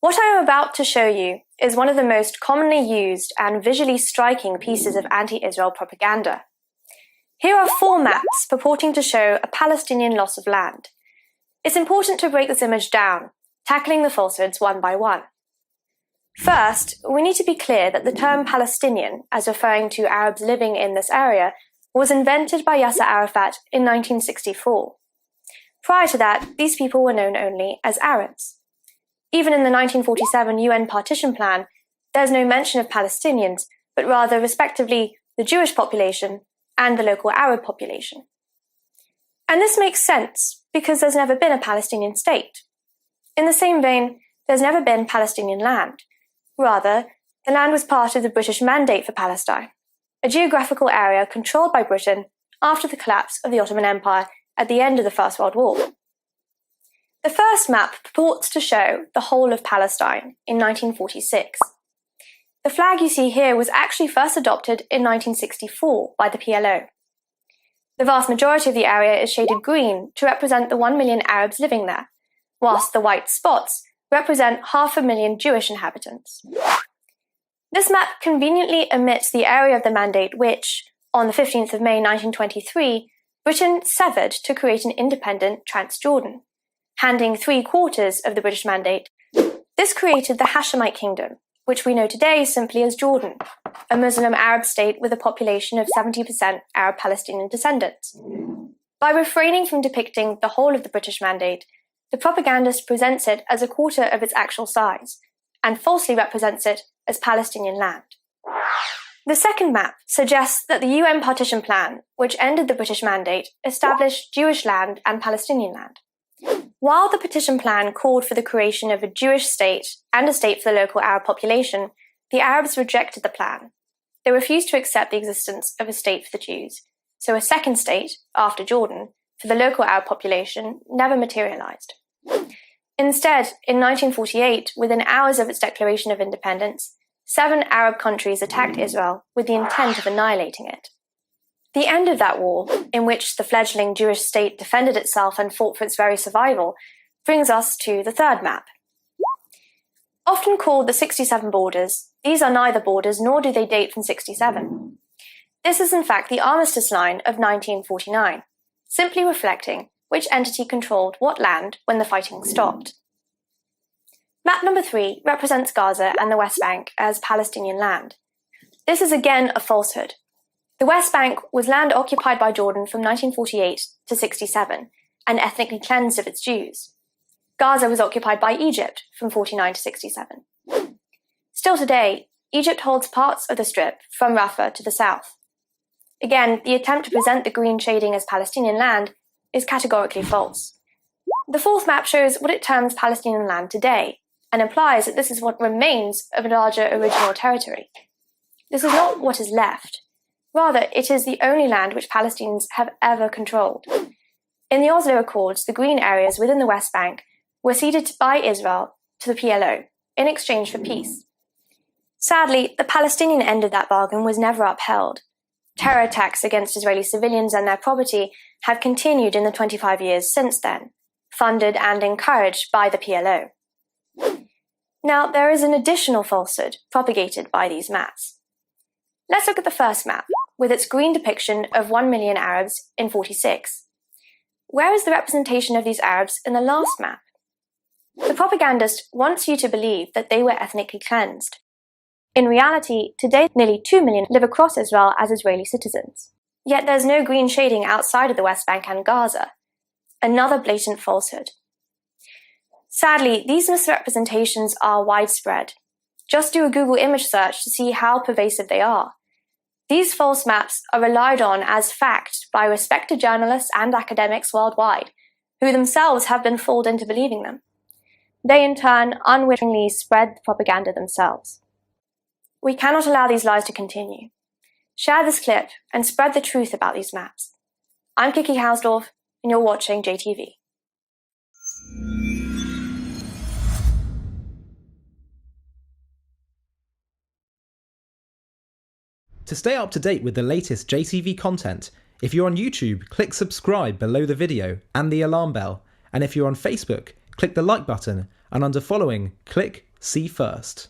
What I am about to show you is one of the most commonly used and visually striking pieces of anti-Israel propaganda. Here are 4 maps purporting to show a Palestinian loss of land. It's important to break this image down, tackling the falsehoods one by one. First, we need to be clear that the term Palestinian, as referring to Arabs living in this area, was invented by Yasser Arafat in 1964. Prior to that, these people were known only as Arabs. Even in the 1947 UN partition plan, there's no mention of Palestinians, but rather, respectively, the Jewish population and the local Arab population. And this makes sense, because there's never been a Palestinian state. In the same vein, there's never been Palestinian land. Rather, the land was part of the British Mandate for Palestine, a geographical area controlled by Britain after the collapse of the Ottoman Empire at the end of the First World War. The first map purports to show the whole of Palestine in 1946. The flag you see here was actually first adopted in 1964 by the PLO. The vast majority of the area is shaded green to represent the 1 million Arabs living there, whilst the white spots represent 500,000 Jewish inhabitants. This map conveniently omits the area of the Mandate which, on the 15th of May 1923, Britain severed to create an independent Transjordan, handing 3/4 of the British Mandate. This created the Hashemite Kingdom, which we know today simply as Jordan, a Muslim Arab state with a population of 70% Arab Palestinian descendants. By refraining from depicting the whole of the British Mandate, the propagandist presents it as 1/4 of its actual size, and falsely represents it as Palestinian land. The second map suggests that the UN partition plan, which ended the British Mandate, established Jewish land and Palestinian land. While the partition plan called for the creation of a Jewish state and a state for the local Arab population, the Arabs rejected the plan. They refused to accept the existence of a state for the Jews, so a second state, after Jordan, for the local Arab population never materialized. Instead, in 1948, within hours of its declaration of independence, 7 Arab countries attacked Israel with the intent of annihilating it. The end of that war, in which the fledgling Jewish state defended itself and fought for its very survival, brings us to the third map. Often called the 67 borders, these are neither borders nor do they date from 67. This is in fact the armistice line of 1949, simply reflecting which entity controlled what land when the fighting stopped. Map number 3 represents Gaza and the West Bank as Palestinian land. This is again a falsehood. The West Bank was land occupied by Jordan from 1948 to 67 and ethnically cleansed of its Jews. Gaza was occupied by Egypt from 49 to 67. Still today, Egypt holds parts of the Strip from Rafah to the south. Again, the attempt to present the green shading as Palestinian land is categorically false. The fourth map shows what it terms Palestinian land today, and implies that this is what remains of a larger original territory. This is not what is left. Rather, it is the only land which Palestinians have ever controlled. In the Oslo Accords, the green areas within the West Bank were ceded by Israel to the PLO in exchange for peace. Sadly, the Palestinian end of that bargain was never upheld. Terror attacks against Israeli civilians and their property have continued in the 25 years since then, funded and encouraged by the PLO. Now, there is an additional falsehood propagated by these maps. Let's look at the first map, with its green depiction of 1 million Arabs in 46. Where is the representation of these Arabs in the last map? The propagandist wants you to believe that they were ethnically cleansed. In reality, today nearly 2 million live across Israel as Israeli citizens. Yet there's no green shading outside of the West Bank and Gaza. Another blatant falsehood. Sadly, these misrepresentations are widespread. Just do a Google image search to see how pervasive they are. These false maps are relied on as fact by respected journalists and academics worldwide, who themselves have been fooled into believing them. They in turn unwittingly spread the propaganda themselves. We cannot allow these lies to continue. Share this clip and spread the truth about these maps. I'm Kiki Hausdorff, and you're watching JTV. To stay up to date with the latest JTV content, if you're on YouTube, click subscribe below the video and the alarm bell. And if you're on Facebook, click the like button, and under following, click See first.